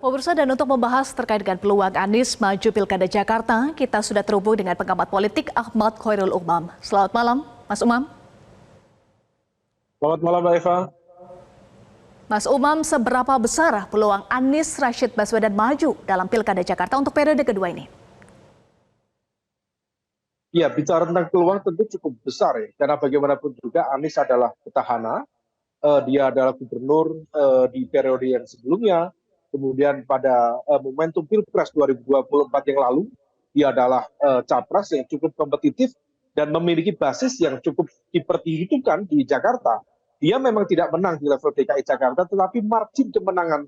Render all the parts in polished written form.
Pemirsa, dan untuk membahas terkait dengan peluang Anies maju Pilkada Jakarta, kita sudah terhubung dengan pengamat politik Ahmad Khoirul Umam. Selamat malam, Mas Umam. Selamat malam, Mbak Eva. Mas Umam, seberapa besar peluang Anies Rashid Baswedan maju dalam Pilkada Jakarta untuk periode kedua ini? Ya, bicara tentang peluang tentu cukup besar ya, karena bagaimanapun juga Anies adalah petahana, dia adalah gubernur di periode yang sebelumnya, kemudian pada momentum Pilpres 2024 yang lalu, dia adalah capres yang cukup kompetitif dan memiliki basis yang cukup diperhitungkan di Jakarta. Dia memang tidak menang di level DKI Jakarta, tetapi margin kemenangan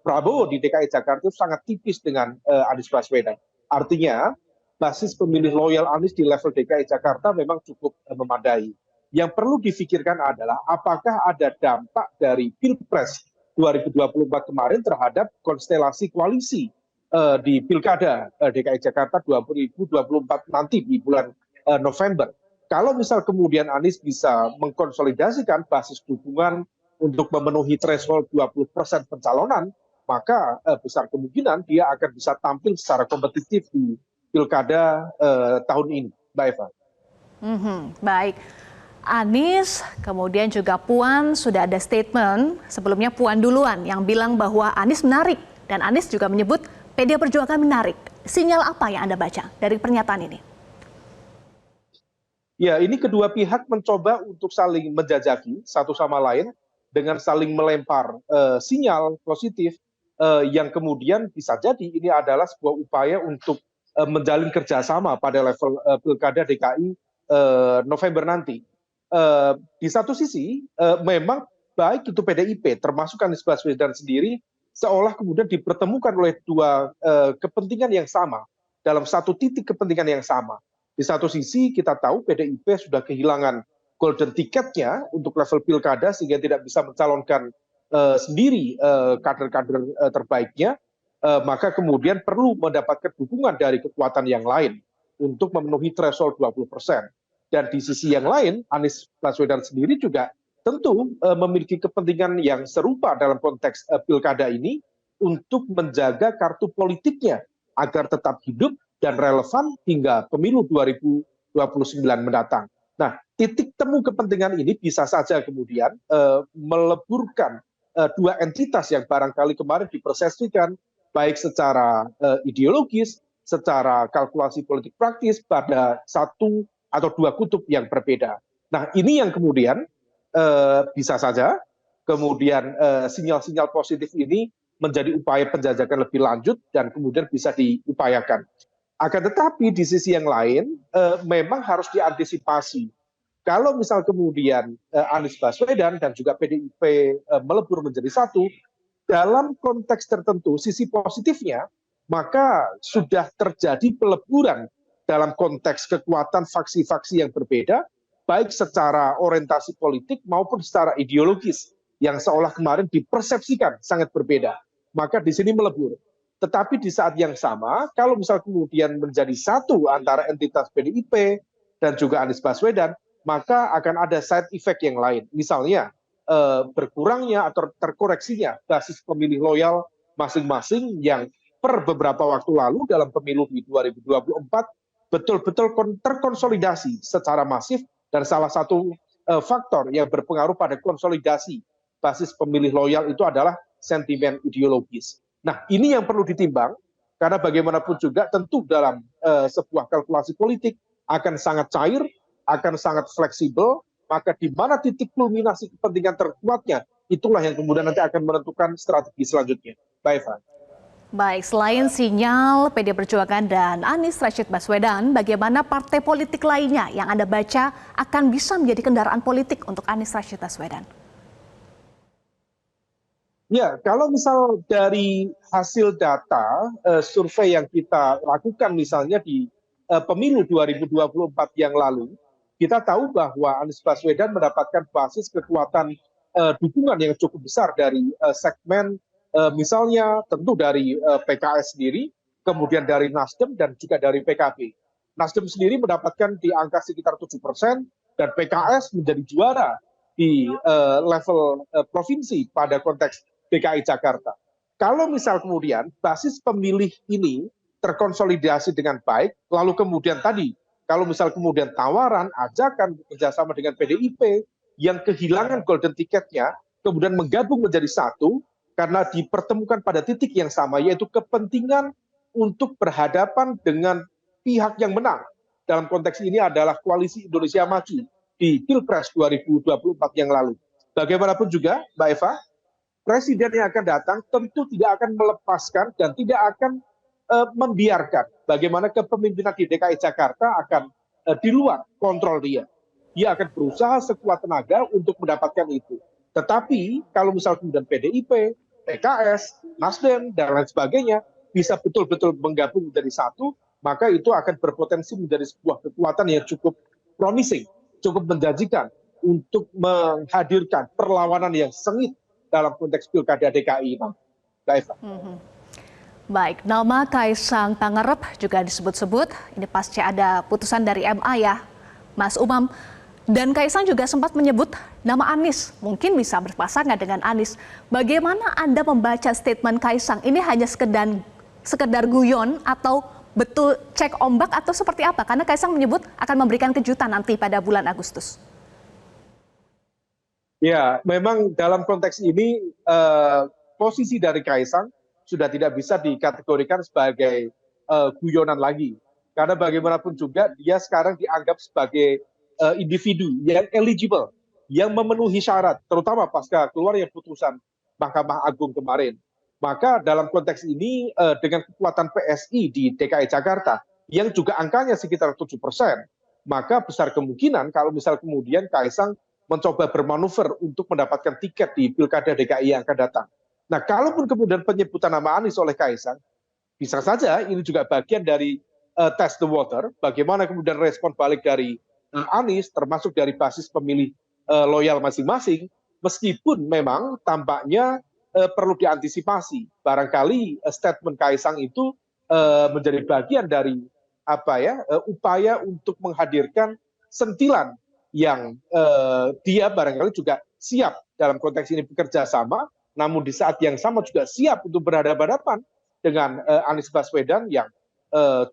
Prabowo di DKI Jakarta itu sangat tipis dengan Anies Baswedan. Artinya, basis pemilih loyal Anies di level DKI Jakarta memang cukup memadai. Yang perlu difikirkan adalah apakah ada dampak dari Pilpres 2024 kemarin terhadap konstelasi koalisi di Pilkada DKI Jakarta 2024 nanti di bulan November. Kalau misal kemudian Anies bisa mengkonsolidasikan basis dukungan untuk memenuhi threshold 20% pencalonan, maka besar kemungkinan dia akan bisa tampil secara kompetitif di Pilkada tahun ini, Mbak Eva. Baik, Anies, kemudian juga Puan sudah ada statement, sebelumnya Puan duluan yang bilang bahwa Anies menarik, dan Anies juga menyebut PD Perjuangan menarik. Sinyal apa yang Anda baca dari pernyataan ini? Ya, ini kedua pihak mencoba untuk saling menjajaki satu sama lain dengan saling melempar sinyal positif yang kemudian bisa jadi ini adalah sebuah upaya untuk menjalin kerjasama pada level Pilkada DKI November nanti. Di satu sisi memang baik itu PDIP termasuk Anies Baswedan sendiri seolah kemudian dipertemukan oleh dua kepentingan yang sama dalam satu titik kepentingan yang sama. Di satu sisi kita tahu PDIP sudah kehilangan golden ticketnya untuk level pilkada sehingga tidak bisa mencalonkan sendiri kader-kader terbaiknya, maka kemudian perlu mendapatkan dukungan dari kekuatan yang lain untuk memenuhi threshold 20%. Dan di sisi yang lain, Anies Baswedan sendiri juga tentu memiliki kepentingan yang serupa dalam konteks pilkada ini untuk menjaga kartu politiknya agar tetap hidup dan relevan hingga pemilu 2029 mendatang. Nah, titik temu kepentingan ini bisa saja kemudian meleburkan dua entitas yang barangkali kemarin dipersepsikan baik secara ideologis, secara kalkulasi politik praktis pada satu atau dua kutub yang berbeda. Nah, ini yang kemudian bisa saja kemudian sinyal-sinyal positif ini menjadi upaya penjajakan lebih lanjut dan kemudian bisa diupayakan. Akan tetapi di sisi yang lain memang harus diantisipasi. Kalau misal kemudian Anies Baswedan dan juga PDIP melebur menjadi satu, dalam konteks tertentu sisi positifnya maka sudah terjadi peleburan dalam konteks kekuatan faksi-faksi yang berbeda baik secara orientasi politik maupun secara ideologis yang seolah kemarin dipersepsikan sangat berbeda, maka di sini melebur. Tetapi di saat yang sama kalau misal kemudian menjadi satu antara entitas PDIP dan juga Anies Baswedan, maka akan ada side effect yang lain, misalnya berkurangnya atau terkoreksinya basis pemilih loyal masing-masing yang per beberapa waktu lalu dalam pemilu di 2024 betul-betul terkonsolidasi secara masif, dan salah satu faktor yang berpengaruh pada konsolidasi basis pemilih loyal itu adalah sentimen ideologis. Nah, ini yang perlu ditimbang karena bagaimanapun juga tentu dalam sebuah kalkulasi politik akan sangat cair, akan sangat fleksibel, maka di mana titik kulminasi kepentingan terkuatnya, itulah yang kemudian nanti akan menentukan strategi selanjutnya. Baik, Eva. Baik, selain sinyal PD Perjuangan dan Anies Rashid Baswedan, bagaimana partai politik lainnya yang Anda baca akan bisa menjadi kendaraan politik untuk Anies Rashid Baswedan? Ya, kalau misal dari hasil data survei yang kita lakukan misalnya di pemilu 2024 yang lalu, kita tahu bahwa Anies Baswedan mendapatkan basis kekuatan dukungan yang cukup besar dari segmen misalnya tentu dari PKS sendiri, kemudian dari Nasdem dan juga dari PKB. Nasdem sendiri mendapatkan di angka sekitar 7% dan PKS menjadi juara di level provinsi pada konteks DKI Jakarta. Kalau misal kemudian basis pemilih ini terkonsolidasi dengan baik, lalu kemudian tadi, kalau misal kemudian tawaran, ajakan kerjasama dengan PDIP yang kehilangan golden ticketnya, kemudian menggabung menjadi satu, karena dipertemukan pada titik yang sama, yaitu kepentingan untuk berhadapan dengan pihak yang menang. Dalam konteks ini adalah Koalisi Indonesia Maju di Pilpres 2024 yang lalu. Bagaimanapun juga, Mbak Eva, presiden yang akan datang tentu tidak akan melepaskan dan tidak akan membiarkan bagaimana kepemimpinan di DKI Jakarta akan di luar kontrol dia. Dia akan berusaha sekuat tenaga untuk mendapatkan itu. Tetapi kalau misal kemudian PDIP, PKS, Nasdem, dan lain sebagainya bisa betul-betul menggabung menjadi satu, maka itu akan berpotensi menjadi sebuah kekuatan yang cukup promising, cukup menjanjikan untuk menghadirkan perlawanan yang sengit dalam konteks pilkada DKI, Mbak Eva. Baik, nama Kaisang Pangarep juga disebut-sebut. Ini pasca ada putusan dari MA ya, Mas Umam. Dan Kaisang juga sempat menyebut nama Anies, mungkin bisa berpasangan dengan Anies. Bagaimana Anda membaca statement Kaisang? Ini hanya sekedar guyon atau betul cek ombak atau seperti apa? Karena Kaisang menyebut akan memberikan kejutan nanti pada bulan Agustus. Ya, memang dalam konteks ini posisi dari Kaisang sudah tidak bisa dikategorikan sebagai guyonan lagi. Karena bagaimanapun juga dia sekarang dianggap sebagai individu yang eligible, yang memenuhi syarat, terutama pasca keluarnya putusan Mahkamah Agung kemarin. Maka dalam konteks ini dengan kekuatan PSI di DKI Jakarta yang juga angkanya sekitar 7%, maka besar kemungkinan kalau misal kemudian Kaisang mencoba bermanuver untuk mendapatkan tiket di Pilkada DKI yang akan datang. Nah, kalaupun kemudian penyebutan nama Anies oleh Kaisang, bisa saja ini juga bagian dari test the water, bagaimana kemudian respon balik dari Anies, termasuk dari basis pemilih loyal masing-masing, meskipun memang tampaknya perlu diantisipasi. Barangkali statement Kaisang itu menjadi bagian dari upaya untuk menghadirkan sentilan yang dia barangkali juga siap dalam konteks ini bekerja sama, namun di saat yang sama juga siap untuk berhadapan-hadapan dengan Anies Baswedan yang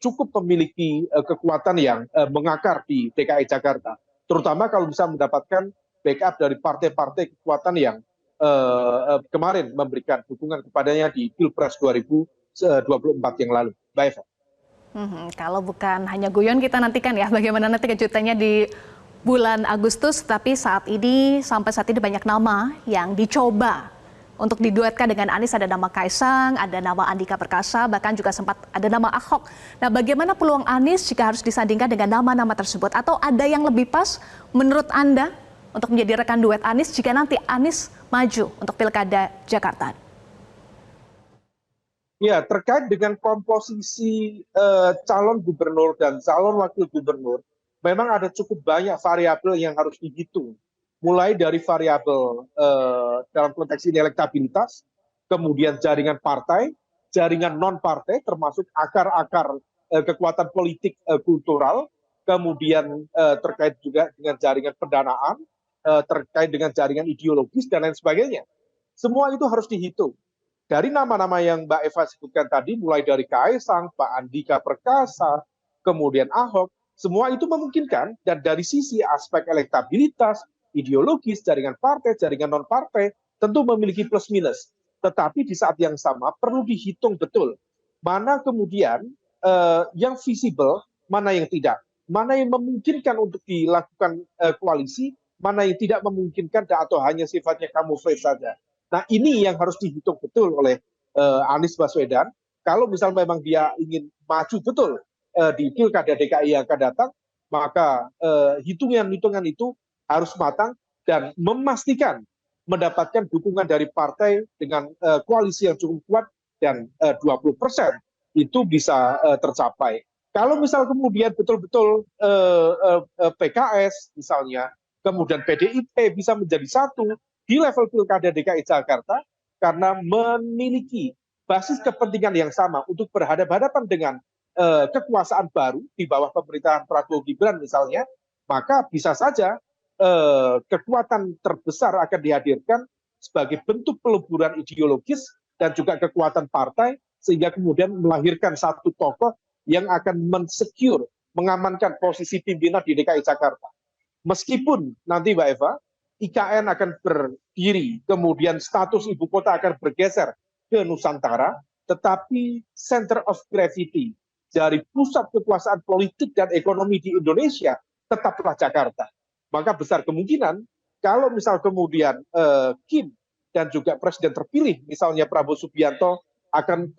cukup memiliki kekuatan yang mengakar di DKI Jakarta, terutama kalau bisa mendapatkan backup dari partai-partai kekuatan yang kemarin memberikan dukungan kepadanya di Pilpres 2024 yang lalu. Mbak Eva. Kalau bukan hanya guyon, kita nantikan ya bagaimana nanti kejutannya di bulan Agustus, tapi sampai saat ini banyak nama yang dicoba untuk diduetkan dengan Anies. Ada nama Kaisang, ada nama Andika Perkasa, bahkan juga sempat ada nama Ahok. Nah, bagaimana peluang Anies jika harus disandingkan dengan nama-nama tersebut? Atau ada yang lebih pas menurut Anda untuk menjadi rekan duet Anies jika nanti Anies maju untuk Pilkada Jakarta? Ya, terkait dengan komposisi calon gubernur dan calon wakil gubernur, memang ada cukup banyak variabel yang harus dihitung. Mulai dari variabel dalam konteks ini elektabilitas, kemudian jaringan partai, jaringan non-partai, termasuk akar-akar kekuatan politik kultural, kemudian terkait juga dengan jaringan pendanaan, terkait dengan jaringan ideologis, dan lain sebagainya. Semua itu harus dihitung. Dari nama-nama yang Mbak Eva sebutkan tadi, mulai dari Kaisang, Pak Andika Perkasa, kemudian Ahok, semua itu memungkinkan, dan dari sisi aspek elektabilitas, ideologis, jaringan partai, jaringan non-partai, tentu memiliki plus minus. Tetapi di saat yang sama perlu dihitung betul, mana kemudian yang visible, mana yang tidak. Mana yang memungkinkan untuk dilakukan koalisi, mana yang tidak memungkinkan atau hanya sifatnya camouflage saja. Nah, ini yang harus dihitung betul oleh Anies Baswedan. Kalau misal memang dia ingin maju betul di Pilkada DKI yang akan datang, maka hitungan-hitungan itu harus matang dan memastikan mendapatkan dukungan dari partai dengan koalisi yang cukup kuat dan 20% itu bisa tercapai. Kalau misal kemudian betul-betul PKS misalnya, kemudian PDIP bisa menjadi satu di level Pilkada DKI Jakarta karena memiliki basis kepentingan yang sama untuk berhadapan-hadapan dengan kekuasaan baru di bawah pemerintahan Prabowo Gibran misalnya, maka bisa saja kekuatan terbesar akan dihadirkan sebagai bentuk peleburan ideologis dan juga kekuatan partai, sehingga kemudian melahirkan satu tokoh yang akan mensecure, mengamankan posisi pimpinan di DKI Jakarta. Meskipun nanti Mbak Eva, IKN akan berdiri, kemudian status ibu kota akan bergeser ke Nusantara, tetapi center of gravity dari pusat kekuasaan politik dan ekonomi di Indonesia tetaplah Jakarta. Maka besar kemungkinan kalau misal kemudian Kim dan juga presiden terpilih, misalnya Prabowo Subianto, akan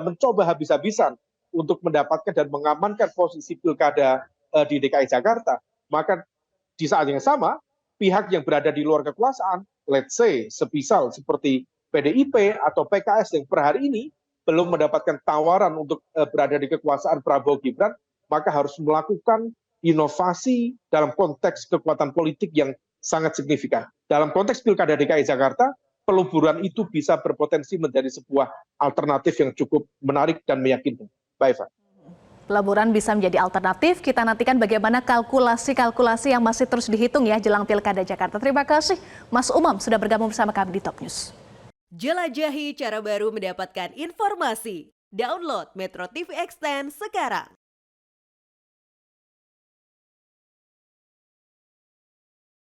mencoba habis-habisan untuk mendapatkan dan mengamankan posisi pilkada di DKI Jakarta, maka di saat yang sama pihak yang berada di luar kekuasaan, let's say semisal seperti PDIP atau PKS yang per hari ini belum mendapatkan tawaran untuk berada di kekuasaan Prabowo Gibran, maka harus melakukan inovasi dalam konteks kekuatan politik yang sangat signifikan. Dalam konteks Pilkada DKI Jakarta, peluburan itu bisa berpotensi menjadi sebuah alternatif yang cukup menarik dan meyakinkan. Mbak Eva. Peleburan bisa menjadi alternatif, kita nantikan bagaimana kalkulasi-kalkulasi yang masih terus dihitung ya jelang Pilkada Jakarta. Terima kasih Mas Umam sudah bergabung bersama kami di Top News. Jelajahi cara baru mendapatkan informasi. Download Metro TV Extend sekarang.